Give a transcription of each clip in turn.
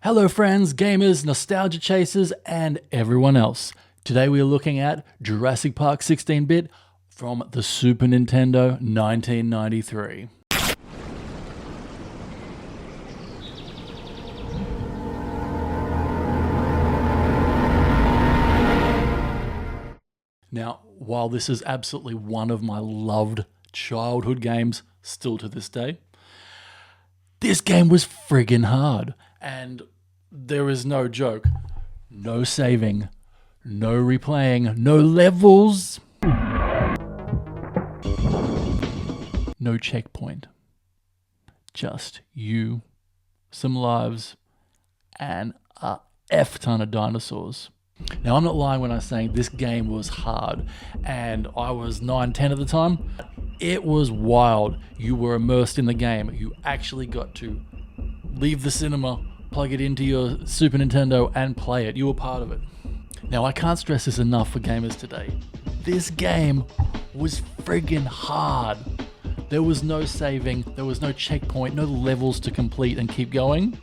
Hello friends, gamers, nostalgia chasers, and everyone else. Today we are looking at Jurassic Park 16-bit from the Super Nintendo 1993. Now, while this is absolutely one of my loved childhood games, still to this day, this game was friggin' hard. And there is no joke. No saving, no replaying, no levels, no checkpoint. Just you, some lives, and a F ton of dinosaurs. Now, I'm not lying when I'm saying this game was hard, and I was 9, 10 at the time. It was wild. You were immersed in the game. You actually got to leave the cinema, plug it into your Super Nintendo, and play it. You were part of it. Now, I can't stress this enough for gamers today. This game was friggin' hard. There was no saving, there was no checkpoint, no levels to complete and keep going.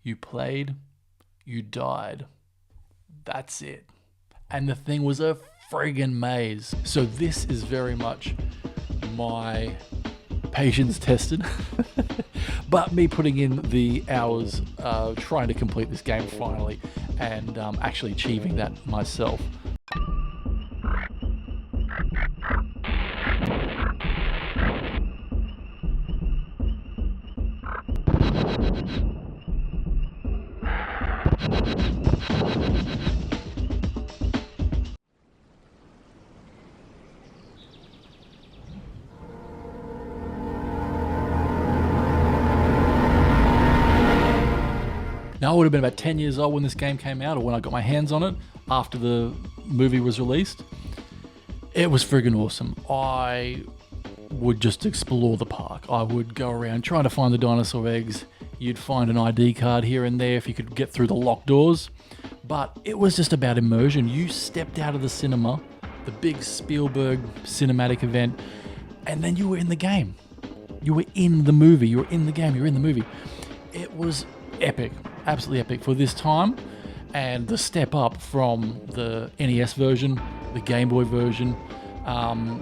You played, you died. That's it. And the thing was a friggin' maze. So this is very much my patience tested, but me putting in the hours trying to complete this game finally and actually achieving that myself. Now, I would have been about 10 years old when this game came out, or when I got my hands on it after the movie was released. It was friggin' awesome. I would just explore the park. I would go around trying to find the dinosaur eggs. You'd find an ID card here and there if you could get through the locked doors. But it was just about immersion. You stepped out of the cinema, the big Spielberg cinematic event, and then you were in the game. You were in the movie. You were in the game. You were in the movie. It was epic. Absolutely epic for this time, and the step up from the NES version, the Game Boy version.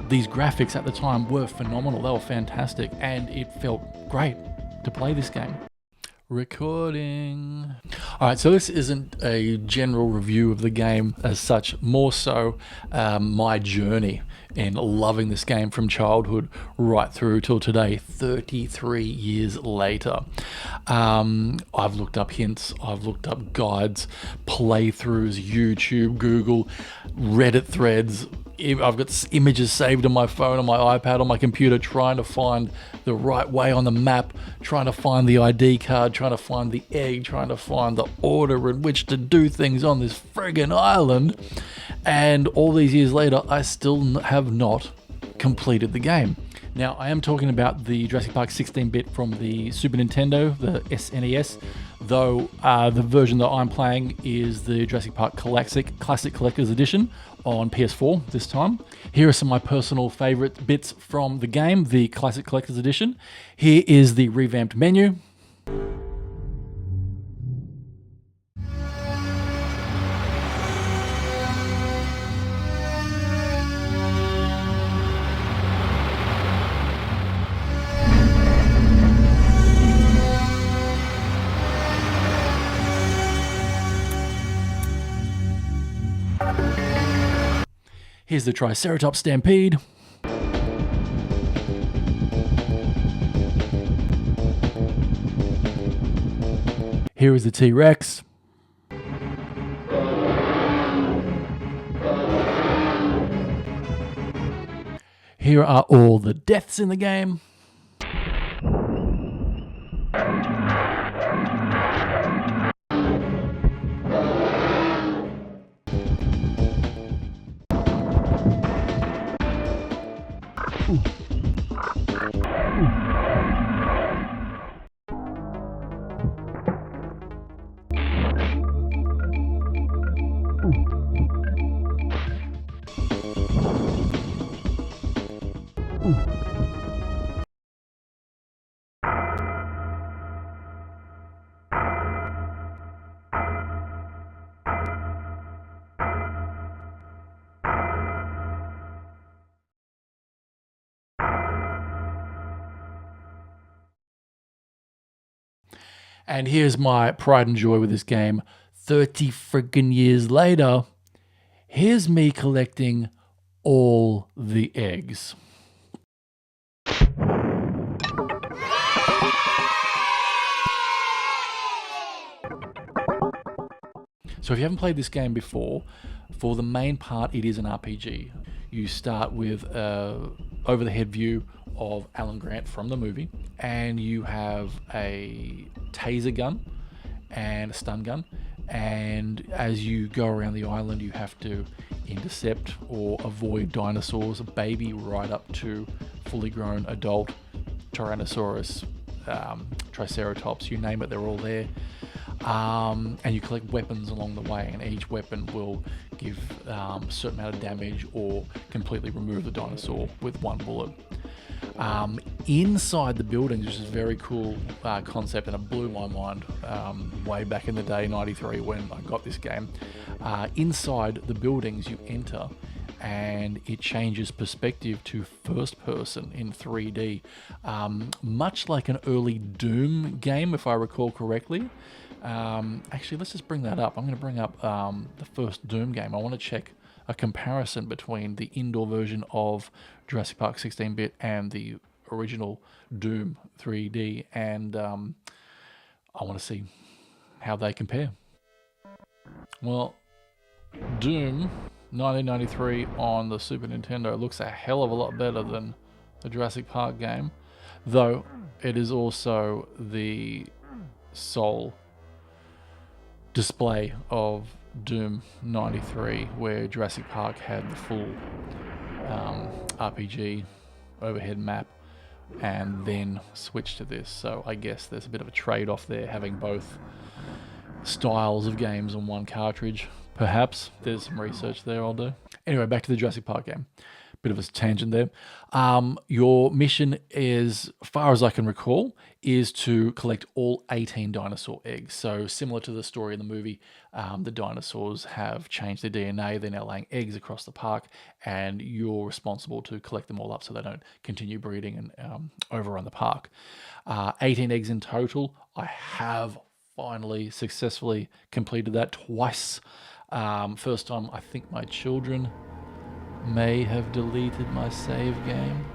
These graphics at the time were phenomenal. They were fantastic, and it felt great to play this game. Recording. Alright, so this isn't a general review of the game as such, more so my journey in loving this game from childhood right through till today, 33 years later. I've looked up hints, I've looked up guides, playthroughs, YouTube, Google, Reddit threads. I've got images saved on my phone, on my iPad, on my computer, trying to find the right way on the map, trying to find the ID card, trying to find the egg, trying to find the order in which to do things on this friggin' island. And all these years later, I still have not completed the game. Now, I am talking about the Jurassic Park 16-bit from the Super Nintendo, the SNES, though the version that I'm playing is the Jurassic Park Classic Collector's Edition on PS4 this time. Here are some of my personal favorite bits from the game, the Classic Collector's Edition. Here is the revamped menu. Here's the Triceratops Stampede. Here is the T-Rex. Here are all the deaths in the game. And here's my pride and joy with this game. 30 freaking years later, here's me collecting all the eggs. So if you haven't played this game before, for the main part, it is an RPG. You start with over-the-head view of Alan Grant from the movie, and you have a taser gun and a stun gun, and as you go around the island, you have to intercept or avoid dinosaurs, baby right up to fully grown adult Tyrannosaurus, Triceratops, you name it, they're all there. And you collect weapons along the way, and each weapon will give a certain amount of damage or completely remove the dinosaur with one bullet. Inside the buildings, which is a very cool concept, and it blew my mind way back in the day, 93, when I got this game. Inside the buildings you enter, and it changes perspective to first person in 3D, much like an early Doom game, if I recall correctly. Actually, let's just bring that up. I'm going to bring up the first Doom game. I want to check a comparison between the indoor version of Jurassic Park 16-bit and the original Doom 3D, and I want to see how they compare. Well, Doom 1993 on the Super Nintendo looks a hell of a lot better than the Jurassic Park game, though it is also the sole display of Doom 93, where Jurassic Park had the full RPG overhead map and then switched to this. So I guess there's a bit of a trade-off there, having both styles of games on one cartridge. Perhaps there's some research there I'll do. Anyway, back to the Jurassic Park game. Bit of a tangent there. Your mission is, as far as I can recall, is to collect all 18 dinosaur eggs. So similar to the story in the movie, the dinosaurs have changed their DNA. They're now laying eggs across the park, and you're responsible to collect them all up so they don't continue breeding and overrun the park. 18 eggs in total. I have finally successfully completed that twice. First time, I think my children may have deleted my save game.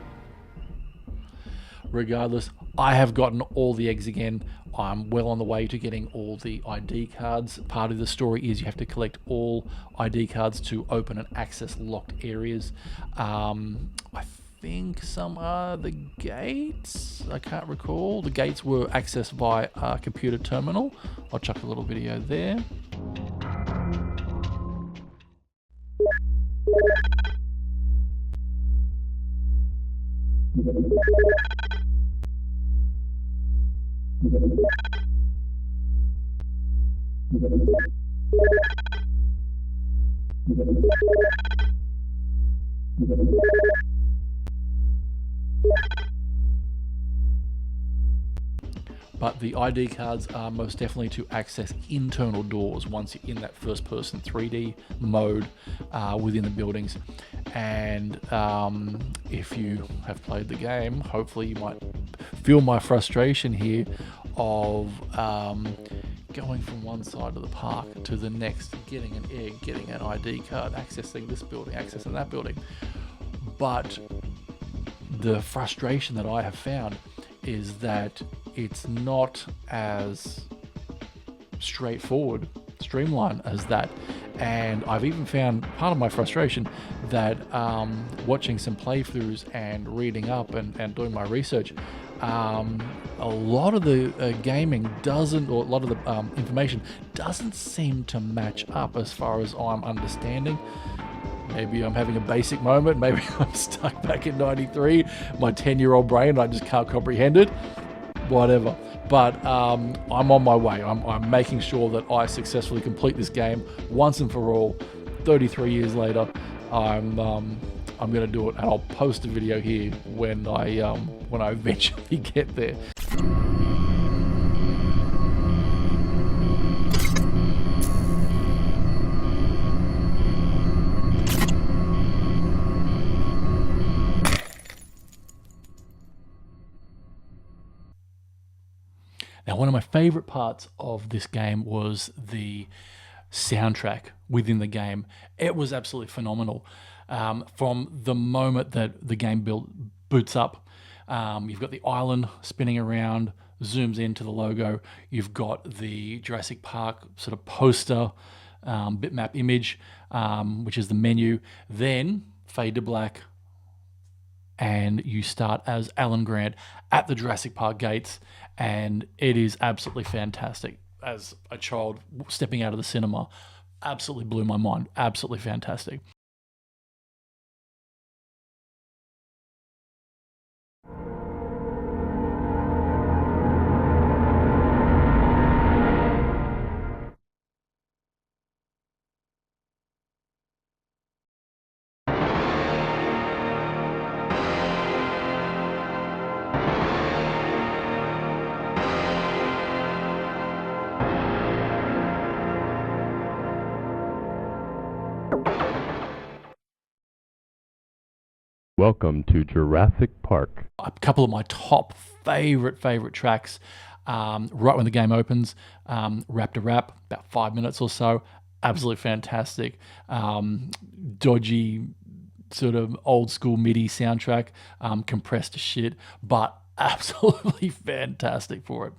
Regardless, I have gotten all the eggs again. I'm well on the way to getting all the ID cards. Part of the story is you have to collect all ID cards to open and access locked areas. I think some are the gates. I can't recall. The gates were accessed by a computer terminal. I'll chuck a little video there. But the ID cards are most definitely to access internal doors once you're in that first-person 3D mode within the buildings. And if you have played the game, hopefully you might feel my frustration here of going from one side of the park to the next, getting an egg, getting an ID card, accessing this building, accessing that building. But the frustration that I have found is that it's not as straightforward, streamlined as that. And I've even found part of my frustration that watching some playthroughs and reading up and doing my research, a lot of the gaming doesn't, or a lot of the information doesn't seem to match up as far as I'm understanding. Maybe I'm having a basic moment. Maybe I'm stuck back in 93. My 10-year-old brain, I just can't comprehend it. Whatever. But I'm on my way. I'm making sure that I successfully complete this game once and for all. 33 years later, I'm going to do it, and I'll post a video here when I eventually get there. Now, one of my favorite parts of this game was the soundtrack within the game. It was absolutely phenomenal. From the moment that the game boots up, you've got the island spinning around, zooms into the logo. You've got the Jurassic Park sort of poster, bitmap image, which is the menu. Then fade to black, and you start as Alan Grant at the Jurassic Park gates, and it is absolutely fantastic. As a child stepping out of the cinema, absolutely blew my mind. Absolutely fantastic. Welcome to Jurassic Park. A couple of my top favorite tracks, right when the game opens, Rap to Rap, about 5 minutes or so, absolutely fantastic. Dodgy, sort of old school MIDI soundtrack, compressed to shit, but absolutely fantastic for it.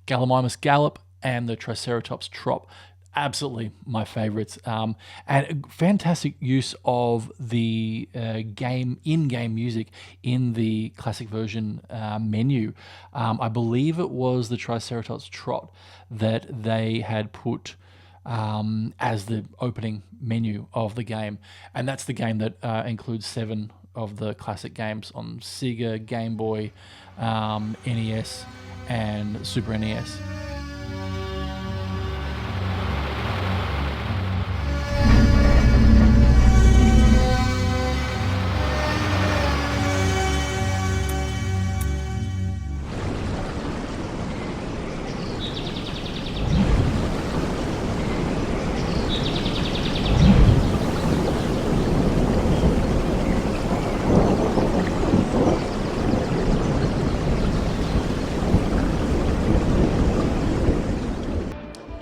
Gallimimus Gallop and the Triceratops Trop, absolutely my favorites. And a fantastic use of the in-game music in the classic version menu. I believe it was the Triceratops Trot that they had put as the opening menu of the game. And that's the game that includes 7 of the classic games on Sega, Game Boy, NES, and Super NES.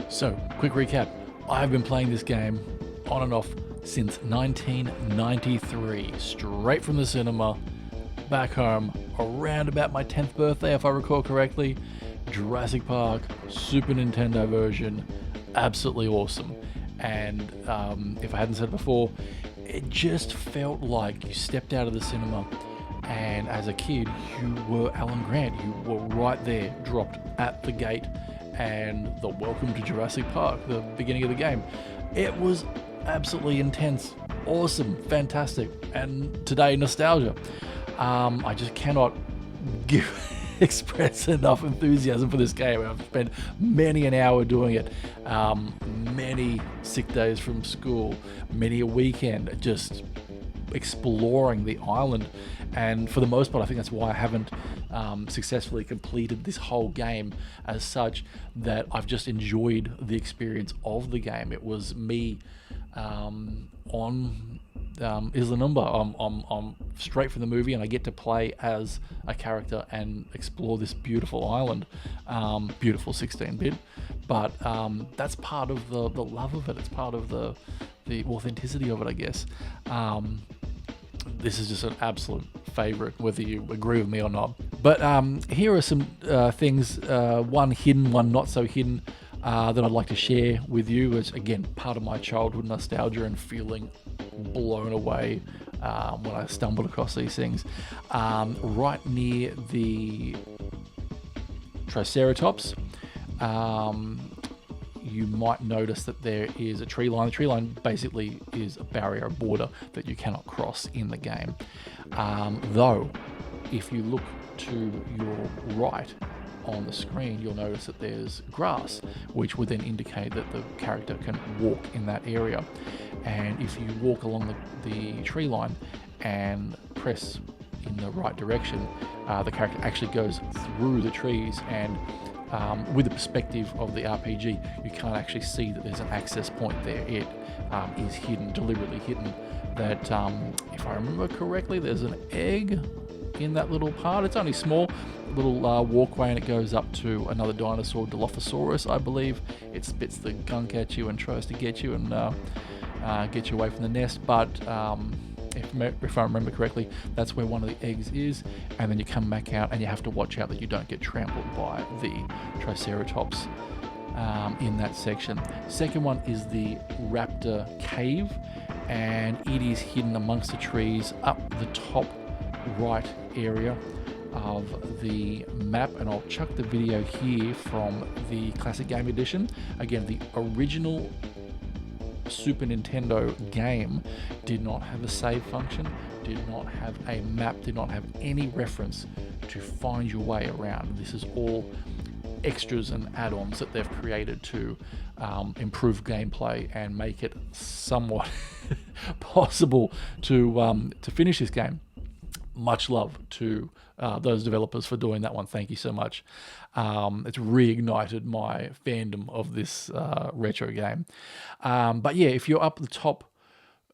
So, quick recap. I've been playing this game on and off since 1993, straight from the cinema, back home, around about my 10th birthday, if I recall correctly. Jurassic Park, Super Nintendo version, absolutely awesome. And if I hadn't said it before, it just felt like you stepped out of the cinema, and as a kid, you were Alan Grant. You were right there, dropped at the gate, and the welcome to Jurassic Park, the beginning of the game. It was absolutely intense, awesome, fantastic, and today, nostalgia. I just cannot express enough enthusiasm for this game. I've spent many an hour doing it, many sick days from school, many a weekend just exploring the island, and for the most part I think that's why I haven't successfully completed this whole game as such, that I've just enjoyed the experience of the game. It was me on Isla Numba. I'm straight from the movie, and I get to play as a character and explore this beautiful island, beautiful 16-bit, but that's part of the love of it. It's part of the the authenticity of it, I guess. This is just an absolute favorite, whether you agree with me or not. But here are some things, one hidden, one not so hidden, that I'd like to share with you. It's, again, part of my childhood nostalgia and feeling blown away when I stumbled across these things. Right near the Triceratops, you might notice that there is a tree line. The tree line basically is a barrier, a border that you cannot cross in the game. Though, if you look to your right on the screen, you'll notice that there's grass, which would then indicate that the character can walk in that area. And if you walk along the tree line and press in the right direction, the character actually goes through the trees, and with the perspective of the RPG, you can't actually see that there's an access point there. It is hidden, deliberately hidden. That, if I remember correctly, there's an egg in that little part. It's only small, little walkway, and it goes up to another dinosaur, Dilophosaurus, I believe. It spits the gunk at you and tries to get you and get you away from the nest. But if I remember correctly, that's where one of the eggs is, and then you come back out and you have to watch out that you don't get trampled by the Triceratops in that section. Second one is the Raptor Cave, and it is hidden amongst the trees up the top right area of the map, and I'll chuck the video here from the Classic Game Edition. Again, the original Super Nintendo game did not have a save function, did not have a map, did not have any reference to find your way around. This is all extras and add-ons that they've created to improve gameplay and make it somewhat possible to finish this game. Much love to those developers for doing that one. Thank you so much. It's reignited my fandom of this retro game. But yeah, if you're up the top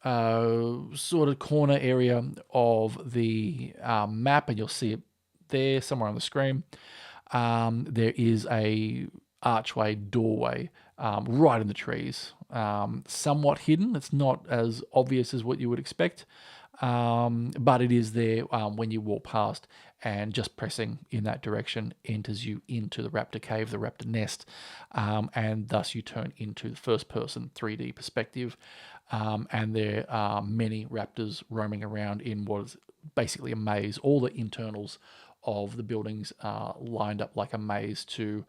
sort of corner area of the map, and you'll see it there somewhere on the screen, there is a archway, doorway right in the trees, somewhat hidden. It's not as obvious as what you would expect. But it is there when you walk past, and just pressing in that direction enters you into the Raptor Cave, the Raptor Nest, and thus you turn into the first-person 3D perspective, and there are many raptors roaming around in what is basically a maze. All the internals of the buildings are lined up like a maze to,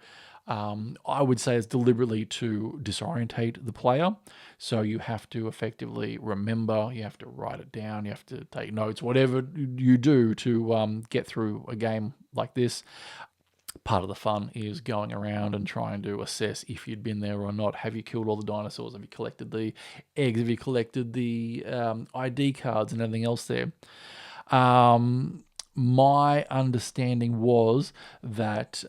I would say, it's deliberately to disorientate the player. So you have to effectively remember, you have to write it down, you have to take notes, whatever you do to get through a game like this. Part of the fun is going around and trying to assess if you'd been there or not. Have you killed all the dinosaurs? Have you collected the eggs? Have you collected the ID cards and everything else there? My understanding was that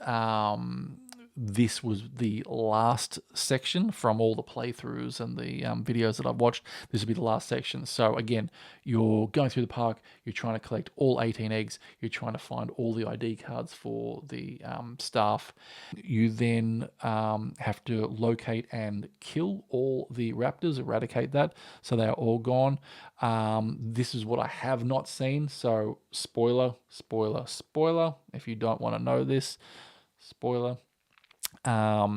this was the last section from all the playthroughs and the videos that I've watched. This would be the last section. So again, you're going through the park, you're trying to collect all 18 eggs, you're trying to find all the ID cards for the staff. You then have to locate and kill all the raptors, eradicate that, so they're all gone. This is what I have not seen, so spoiler, spoiler, spoiler. If you don't want to know this, spoiler. I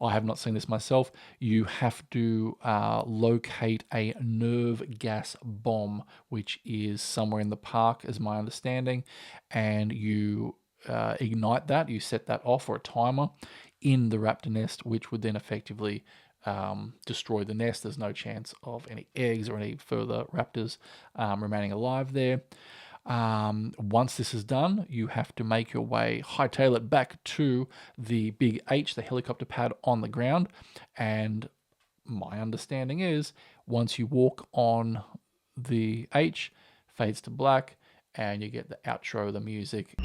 have not seen this myself. You have to locate a nerve gas bomb, which is somewhere in the park, is my understanding, and you ignite that. You set that off, or a timer, in the raptor nest, which would then effectively destroy the nest. There's no chance of any eggs or any further raptors remaining alive there. Once this is done, you have to make your way, hightail it back to the big H, the helicopter pad on the ground. And my understanding is, once you walk on the H, fades to black, and you get the outro, the music.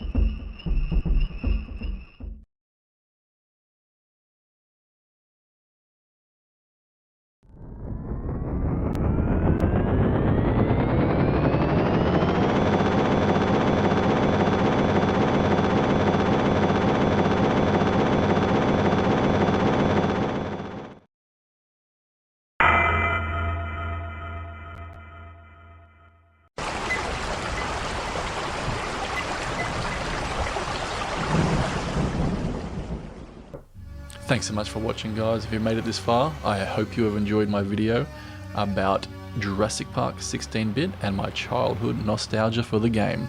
Thanks so much for watching, guys. If you made it this far, I hope you have enjoyed my video about Jurassic Park 16-bit and my childhood nostalgia for the game.